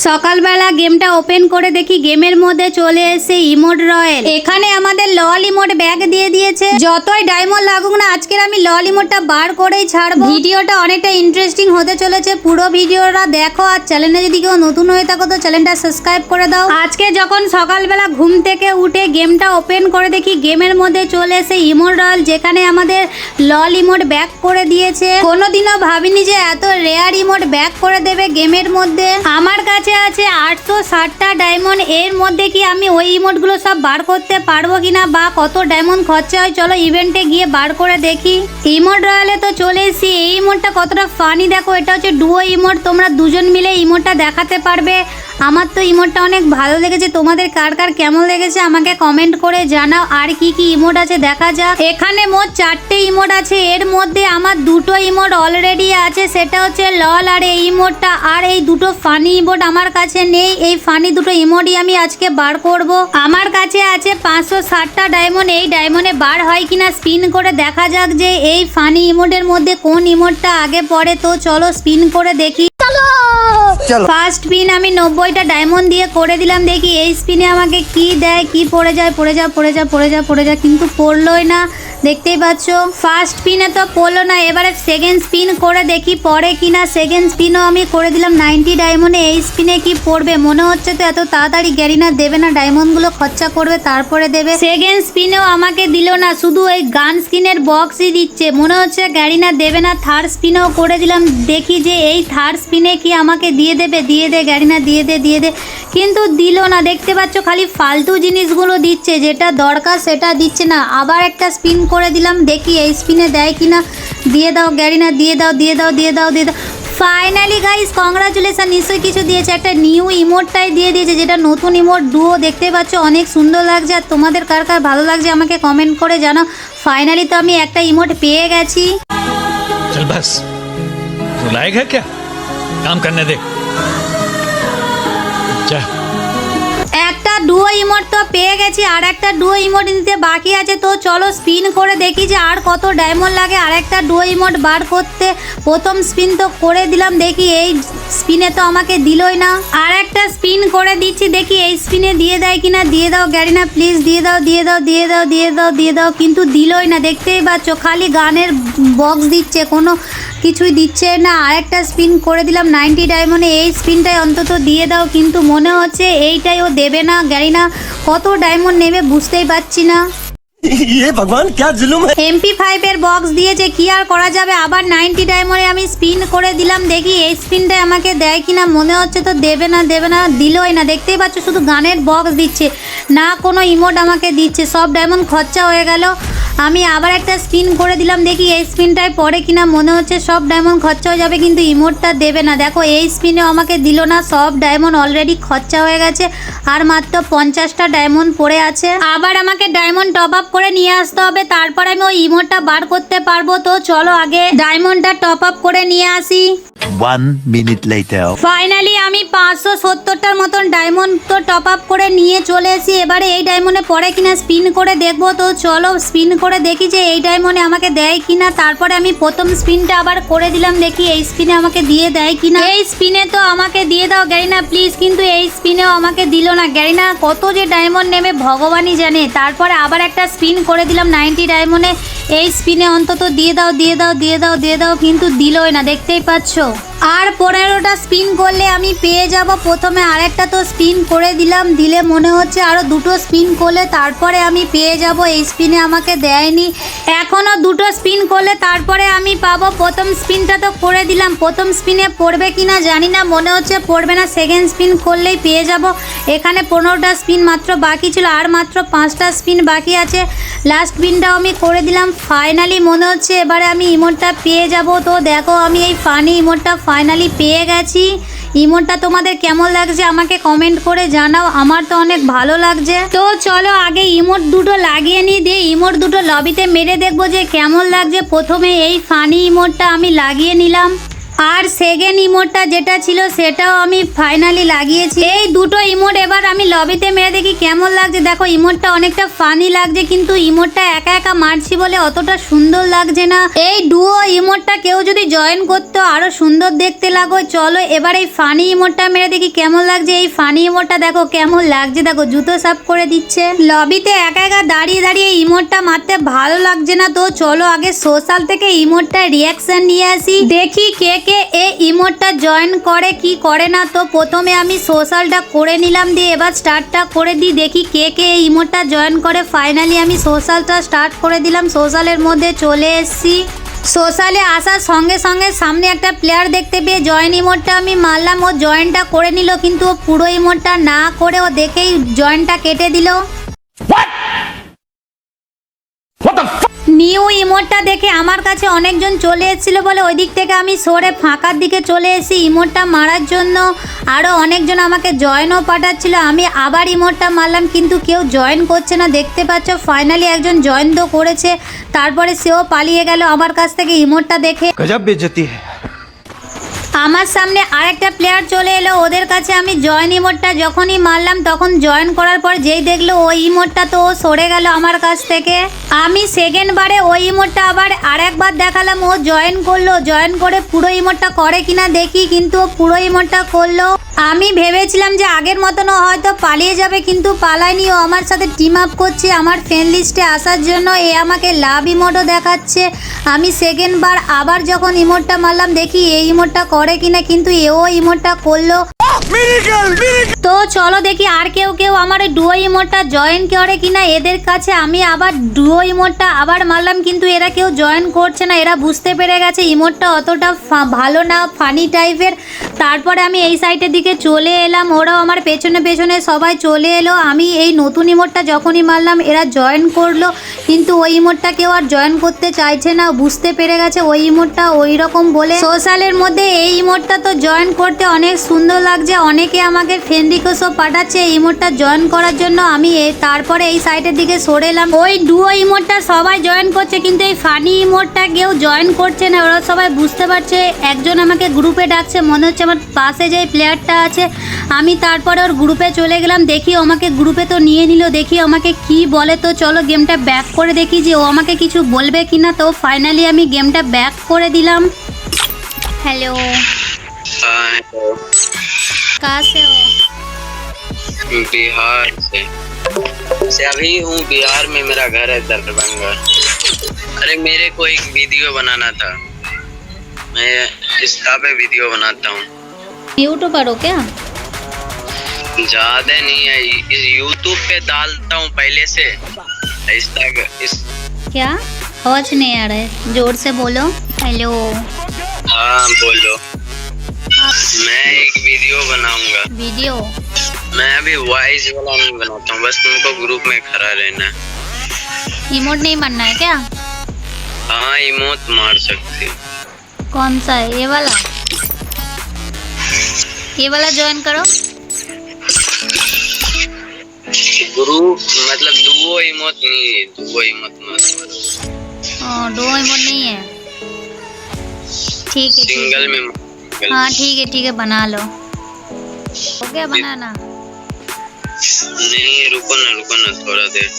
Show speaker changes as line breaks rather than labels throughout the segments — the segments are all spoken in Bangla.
সকালবেলা গেমটা ওপেন করে দেখি গেমের মধ্যে চলে এসে ইমোট রয়েল। এখানে আমাদের লল ইমোট ব্যাগ দিয়ে দিয়েছে। যতই ডায়মন্ড লাগুক না, আজকের আমি লল ইমোটটা বার করেই ছাড়বো। ভিডিওটা অনেকটা ইন্টারেস্টিং হতে চলেছে, পুরো ভিডিওটা দেখো। আর চ্যানেলে যদি কেউ নতুন হয়ে থাকো তো চ্যানেলটা সাবস্ক্রাইব করে দাও। আজকে যখন সকালবেলা ঘুম থেকে উঠে গেমটা ওপেন করে দেখি গেমের মধ্যে চলে এসে ইমোট রয়েল, যেখানে আমাদের লল ইমোট ব্যাগ করে দিয়েছে। কোনোদিনও ভাবিনি যে এত রেয়ার ইমোট ব্যাগ করে দেবে গেমের মধ্যে। আমার কাছে আছে 860টা ডায়মন্ড। এর মধ্যে কি আমি ওই ইমোটগুলো সব বার করতে পারবো কিনা, বা কত ডায়মন্ড খরচা হয়, চলো ইভেন্টে গিয়ে বার করে দেখি। ইমোট রয়্যালে তো চলে এসেছি। এই ইমোটটা কতটা ফানি দেখো। এটা হচ্ছে ডুয়ো ইমোট, তোমরা দুজন মিলে ইমোটটা দেখাতে পারবে। আমার তো ইমোটটা অনেক ভালো লেগেছে। তোমাদের কার কার কেমন লেগেছে আমাকে কমেন্ট করে জানাও। আর কি কি ইমোট আছে দেখা যাক। এখানে মোট 4টে ইমোট আছে। এর মধ্যে আমার দুটো ইমোট অলরেডি আছে, সেটা হচ্ছে লল আর এই ইমোটটা। আর এই দুটো ফানি ইমোট আমার কাছে নেই। এই ফানি দুটো ইমোটই আমি আজকে বার করব। আমার কাছে আছে 560টা ডায়মন্ড। এই ডায়মন্ডে বার হয় কিনা স্পিন করে দেখা যাক যে এই ফানি ইমোটের মধ্যে কোন ইমোটটা আগে পড়ে। তো চলো স্পিন করে দেখি। ফার্স্ট স্পিন আমি 90টা ডায়মন্ড দিয়ে করে দিলাম। দেখি এই স্পিনে আমাকে কি দেয়, কি পড়ে যায়। পড়ে যা কিন্তু পড়লোই না, দেখতেই পাচ্ছ। ফার্স্ট স্পিনে তো পড়লো না। এবারে সেকেন্ড স্পিন করে দেখি পড়ে কিনা। সেকেন্ড স্পিনও আমি করে দিলাম 90 ডায়মন্ডে। এই স্পিনে কি পড়বে? মনে হচ্ছে তো এত তাড়াতাড়ি গ্যারিনা দেবে না, ডায়মন্ডগুলো খরচা করবে তারপরে দেবে। সেকেন্ড স্পিনেও আমাকে দিল না, শুধু ওই গান স্কিনের বক্সই দিচ্ছে। মনে হচ্ছে গ্যারিনা দেবে না। থার্ড স্পিনেও করে দিলাম, দেখি যে এই থার্ড স্পিনে কি আমাকে দিয়ে দেবে। দিয়ে দে গ্যারিনা, দিয়ে দে, কিন্তু দিল না। দেখতে পাচ্ছ খালি ফালতু জিনিসগুলো দিচ্ছে, যেটা দরকার সেটা দিচ্ছে না। আবার একটা স্পিন করে দিলাম, দেখি এই স্পিনে দেয় কিনা। দিয়ে দাও গ্যারিনা, দিয়ে দাও। ফাইনালি গাইস কংগ্রাচুলেশন, নিশ্চয়ই কিছু দিয়েছে। একটা নিউ ইমোটটাই দিয়ে দিয়েছে, যেটা নতুন ইমোট ডুয়ো। দেখতে পাচ্ছ অনেক সুন্দর লাগছে। আর তোমাদের কার কার ভালো লাগছে আমাকে কমেন্ট করে জানাও। ফাইনালি তো আমি একটা ইমোট পেয়ে গেছি।
চল বাস রুলায়েগা क्या काम करने दे যা।
একটা ডুয়ো ইমোট তো পেয়ে গেছি, আর একটা ডুয়ো ইমোট নিতে বাকি আছে। তো চলো স্পিন করে দেখি যে আর কত ডায়মন্ড লাগে আর একটা ডুয়ো ইমোট বার করতে। প্রথম স্পিন তো করে দিলাম, দেখি এই স্পিনে তো আমাকে দিলই না। আর একটা স্পিন করে দিচ্ছি, দেখি এই স্পিনে দিয়ে দেয় কিনা। দিয়ে দাও গ্যারিনা প্লিজ, দিয়ে দাও, কিন্তু দিলই না। দেখতেই পাচ্ছ খালি গানের বক্স দিচ্ছে, কোনো কিছুই দিচ্ছে না। আরেকটা স্পিন করে দিলাম 90 ডায়মন্ডে। এই স্পিনটাই অন্তত দিয়ে দাও, কিন্তু মনে হচ্ছে এইটাই ও দেবে না। গ্যারিনা কত ডায়মন্ড নেবে বুঝতেই পারছি না।
ये भगवान क्या जुलुम है।
MP5 এর বক্স দিয়েছে, কি আর করা যাবে। আবার 90 ডায়মন্ডে আমি স্পিন করে দিলাম, দেখি এই স্পিনটাই আমাকে দেয় কিনা। মনে হচ্ছে তো দেবে না, দিলই না। দেখতেই পাচ্ছ শুধু গানের বক্স দিচ্ছে, না কোনো ইমোট আমাকে দিচ্ছে। সব ডায়মন্ড খরচা হয়ে গেল। আমি আবার একটা স্পিন করে দিলাম, দেখি এই স্পিনটায় পড়ে কিনা। মনে হচ্ছে সব ডায়মন্ড খরচা হয়ে যাবে, কিন্তু ইমোটটা দেবে না। দেখো এই স্পিনেও আমাকে দিল না। সব ডায়মন্ড অলরেডি খরচা হয়ে গেছে, আর মাত্র 50টা ডায়মন্ড পড়ে আছে। আবার আমাকে ডায়মন্ড টপ আপ করে নিয়ে আসতে হবে, তারপর আমি ওই ইমোটটা বার করতে পারবো। তো চলো আগে ডায়মন্ডটা টপ আপ করে নিয়ে আসি।
1 minute later.
ফাইনালি আমি 570টার মতন ডায়মন্ড তো টপ আপ করে নিয়ে চলে এসেছি। এবারে এই ডায়মন্ডে পড়ে কিনা স্পিন করে দেখবো। তো চলো স্পিন করে দেখি যে এই ডায়মন্ডে আমাকে দেয় কিনা। তারপরে আমি প্রথম স্পিনটা আবার করে দিলাম, দেখি এই স্পিনে আমাকে দিয়ে দেয় কিনা। এই স্পিনে তো আমাকে দিয়ে দাও গ্যারিনা প্লিজ, কিন্তু এই স্পিনেও আমাকে দিল না। গ্যারিনা কত যে ডায়মন্ড নেবে ভগবানই জানে। তারপরে আবার একটা স্পিন করে দিলাম 90 ডায়মন্ডে। এই স্পিনে অন্তত দিয়ে দাও, কিন্তু দিলই না। দেখতেই পাচ্ছ আর 15টা স্পিন করলে আমি পেয়ে যাব। প্রথমে আরেকটা তো স্পিন করে দিলাম, দিলে মনে হচ্ছে আরও দুটো স্পিন করলে তারপরে আমি পেয়ে যাব। এই স্পিনে আমাকে দেয়নি। এখনও দুটো স্পিন করলে তারপরে আমি পাবো। প্রথম স্পিনটা তো করে দিলাম, প্রথম স্পিনে পড়বে কিনা জানি না, মনে হচ্ছে পড়বে না। সেকেন্ড স্পিন করলেই পেয়ে যাব। এখানে 15টা স্পিন মাত্র বাকি ছিল, আর মাত্র 5টা স্পিন বাকি আছে। লাস্ট স্পিনটাও আমি করে দিলাম। ফাইনালি মনে হচ্ছে এবারে আমি ইমোটটা পেয়ে যাব। তো দেখো আমি এই ফানি ইমোটটা ফাইনালি পেয়ে গেছি। ইমোটটা তোমাদের কেমন লাগছে আমাকে কমেন্ট করে জানাও। আমার তো অনেক ভালো লাগছে। তো চলো আগে ইমোট দুটো লাগিয়ে নিই, দিয়ে ইমোট দুটো লবিতে মেরে দেখবো যে কেমন লাগছে। প্রথমে এই ফানি ইমোটটা আমি লাগিয়ে নিলাম। আর সেকেন্ড ইমোটটা যেটা ছিল সেটাও আমি ফাইনালি লাগিয়েছি। এই দুটো ইমোট এবার আমি লবিতে মেরে দেখি কেমন লাগছে। দেখো ইমোটটা অনেকটা ফানি লাগছে, কিন্তু ইমোটটা একা একা মারছি বলে অতটা সুন্দর লাগছে না। এই ডুও ইমোটটা কেউ যদি জয়েন করতো আরো সুন্দর দেখতে লাগো। চলো এবার এই ফানি ইমোটটা মেরে দেখি কেমন লাগছে। এই ফানি ইমোটটা দেখো কেমন লাগছে, দেখো জুতো সাফ করে দিচ্ছে। লবিতে একা একা দাঁড়িয়ে দাঁড়িয়ে ইমোটটা মারতে ভালো লাগছে না, তো চলো আগে সোশ্যাল থেকে ইমোটটা রিয়াকশন নিয়ে আসি, দেখি কে কে এই ইমোটটা জয়েন করে কি করে না। তো প্রথমে আমি সোশ্যালটা করে নিলাম, দিয়ে এবার স্টার্টটা করে দিই, দেখি কে কে এই ইমোটটা জয়েন করে। ফাইনালি আমি সোশ্যালটা স্টার্ট করে দিলাম, সোশ্যালের মধ্যে চলে এসেছি। সোশ্যালে আসার সঙ্গে সঙ্গে সামনে একটা প্লেয়ার দেখতে পেয়ে জয়েন ইমোটটা আমি মারলাম। ও জয়েনটা করে নিল, কিন্তু ও পুরো ইমোটটা না করে ও দেখেই জয়েনটা কেটে দিল। নিউ ইমোটটা দেখে আমার কাছে অনেকজন চলে এসেছিল বলে ওই দিক থেকে আমি সরে ফাঁকার দিকে চলে এসেছি ইমোটটা মারার জন্য। আরও অনেকজন আমাকে জয়েনও পাঠাচ্ছিল, আমি আবার ইমোটটা মারলাম, কিন্তু কেউ জয়েন করছে না। দেখতে পাচ্ছ ফাইনালি একজন জয়েন তো করেছে, তারপরে সেও পালিয়ে গেল আমার কাছ থেকে ইমোটটা দেখে।
गजब बेइज्जती है।
আমার সামনে আরেকটা প্লেয়ার চলে এলো, ওদের কাছে আমি জয়েন ইমোটটা যখনই মারলাম তখন জয়েন করার পর যেই দেখলো ওই ইমোটটা, তো ও সরে গেল আমার কাছ থেকে। আমি সেকেন্ড বারে ওই ইমোটটা আবার আরেকবার দেখালাম, ও জয়েন করলো। জয়েন করে পুরো ইমোটটা করে কিনা দেখি, কিন্তু ও পুরো ইমোটটা করলো। আমি ভেবেছিলাম যে আগের মতন ও হয়তো পালিয়ে যাবে, কিন্তু পালায়নি। ও আমার সাথে টিম আপ করছে আমার ফ্রেন্ড লিস্টে আসার জন্য। এ আমাকে লাভ ইমোটও দেখাচ্ছে। আমি সেকেন্ড বার আবার যখন ইমোটটা মারলাম দেখি এই ইমোটটা করে কিনা, কিন্তু এও ইমোটটা করলো। তো চলো দেখি আর কেউ আমার ডুয়ো ইমোটটা জয়েন করে কিনা। এদের কাছে আমি আবার ডুয়ো ইমোটটা আবার মারলাম, কিন্তু এরা কেউ জয়েন করছে না। এরা বুঝতে পেরে গেছে ইমোটটা অতটা ভালো না, ফানি টাইপের। তারপরে আমি এই সাইডের দিকে চলে এলাম, ওরাও আমার পেছনে পেছনে সবাই চলে এলো। আমি এই নতুন ইমোটটা যখনই মারলাম এরা জয়েন করলো, কিন্তু ওই ইমোটটা কেউ আর জয়েন করতে চাইছে না। বুঝতে পেরে গেছে ওই ইমোটটা ওই রকম বলে। সোশ্যালের মধ্যে এই ইমোটটা তো জয়েন করতে অনেক সুন্দর লাগছে, অনেকে আমাকে ফ্রেন্ড রিকোয়েস্টও পাঠাচ্ছে এই ইমোটটা জয়েন করার জন্য। আমি তারপরে এই সাইডের দিকে সরে এলাম। ওই ডুয়ো ইমোটটা সবাই জয়েন করছে, কিন্তু এই ফানি ইমোটটা কেউ জয়েন করছে না। ওরা সবাই বুঝতে পারছে। একজন আমাকে গ্রুপে ডাকছে, মনে হচ্ছে আমার পাশে যে প্লেয়ারটা আছে। আমি তারপরে ওর গ্রুপে চলে গেলাম, দেখি আমাকে গ্রুপে তো নিয়ে নিল, দেখি আমাকে কি বলে। তো চলো গেমটা ব্যাক করে দেখি যে ও আমাকে কিছু বলবে কিনা। তো ফাইনালি আমি গেমটা ব্যাক করে দিলাম। हेलो कहाँ से हो?
बिहार से अभी हूँ। बिहार में मेरा घर है दरभंगा। अरे मेरे को एक वीडियो बनाना था, मैं इंस्टा पे वीडियो बनाता हूँ।
यूट्यूबर हो क्या?
ज्यादा नहीं है, इस यूट्यूब पे डालता हूँ पहले से।
क्या आवाज नहीं आ रहा है, जोर से बोलो। हेलो
हाँ बोलो। मैं एक वीडियो बनाऊंगा।
वीडियो?
मैं अभी वॉइस वाला नहीं बनाता हूँ, बस तुमको ग्रुप में खड़ा रहना है।
इमोट नहीं बनना है क्या?
हाँ इमोट मार सकते हो।
कौन सा है? ये वाला? ये वाला ज्वाइन करो।
ग्रुप मतलब डुओ इमोट नहीं है, डुओ इमोट मत मारो।
डुओ इमोट नहीं है, ठीक है।
सिंगल में
हाँ ठीक है बना लो। हो गया बनाना?
नहीं रुको ना थोड़ा देर।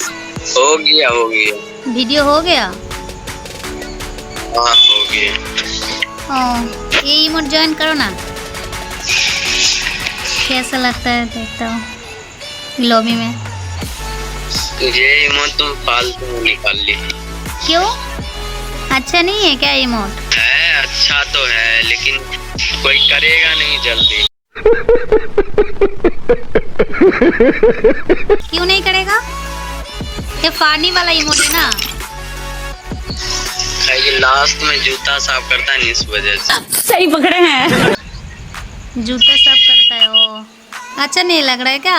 हो गया
वीडियो हो गया?
हाँ हो गया।
ये इमोट ज्वाइन करो ना, कैसा लगता है देखता हूँ लॉबी में।
ये इमोट तुम फालतू में निकाल ली।
क्यों? अच्छा नहीं है क्या इमोट?
है अच्छा तो है, लेकिन कोई करेगा नहीं जल्दी।
क्यों नहीं करेगा? ये फानी वाला इमोट है ना।
लास्ट में जूता साफ करता है, इस वजह से।
सही पकड़े हैं। जूता साफ करता है वो। अच्छा नहीं लग रहा है क्या?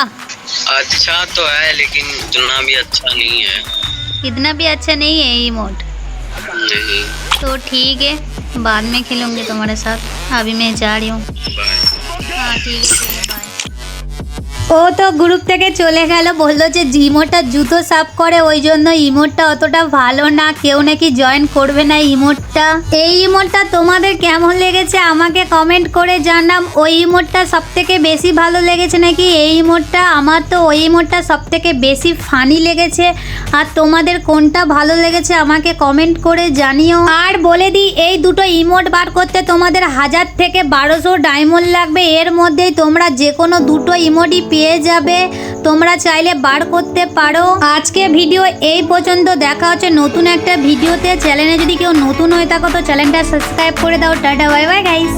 अच्छा तो है, लेकिन इतना भी अच्छा नहीं है।
इतना भी अच्छा नहीं है इमोट?
नहीं।
तो ठीक है, बाद में खेलूंगी तुम्हारे साथ, अभी मैं जा रही हूँ।
बाय।
हाँ ठीक है बाय। ও তো গ্রুপ থেকে চলে গেল, বললো যে ইমোটটা জুতো সাফ করে, ওই জন্য ইমোটটা অতটা ভালো না, কেউ নাকি জয়েন করবে না ইমোটটা। এই ইমোটটা তোমাদের কেমন লেগেছে আমাকে কমেন্ট করে জানাম। ওই ইমোটটা সব থেকে বেশি ভালো লেগেছে নাকি এই ইমোটটা? আমার তো ওই ইমোটটা সব থেকে বেশি ফানি লেগেছে। আর তোমাদের কোনটা ভালো লেগেছে আমাকে কমেন্ট করে জানিও। আর বলে দিই, এই দুটো ইমোট বার করতে তোমাদের 1000 থেকে 1200 ডায়মন্ড লাগবে। এর মধ্যেই তোমরা যে কোনো দুটো ইমোটই পেয়ে যাবে, তোমরা চাইলে বার করতে পারো। আজকে ভিডিও এই পর্যন্ত, দেখা হচ্ছে নতুন একটা ভিডিওতে। চ্যানেলে যদি কেউ নতুন হয়ে থাকো তো চ্যানেলটা সাবস্ক্রাইব করে দাও। Tata, bye bye guys.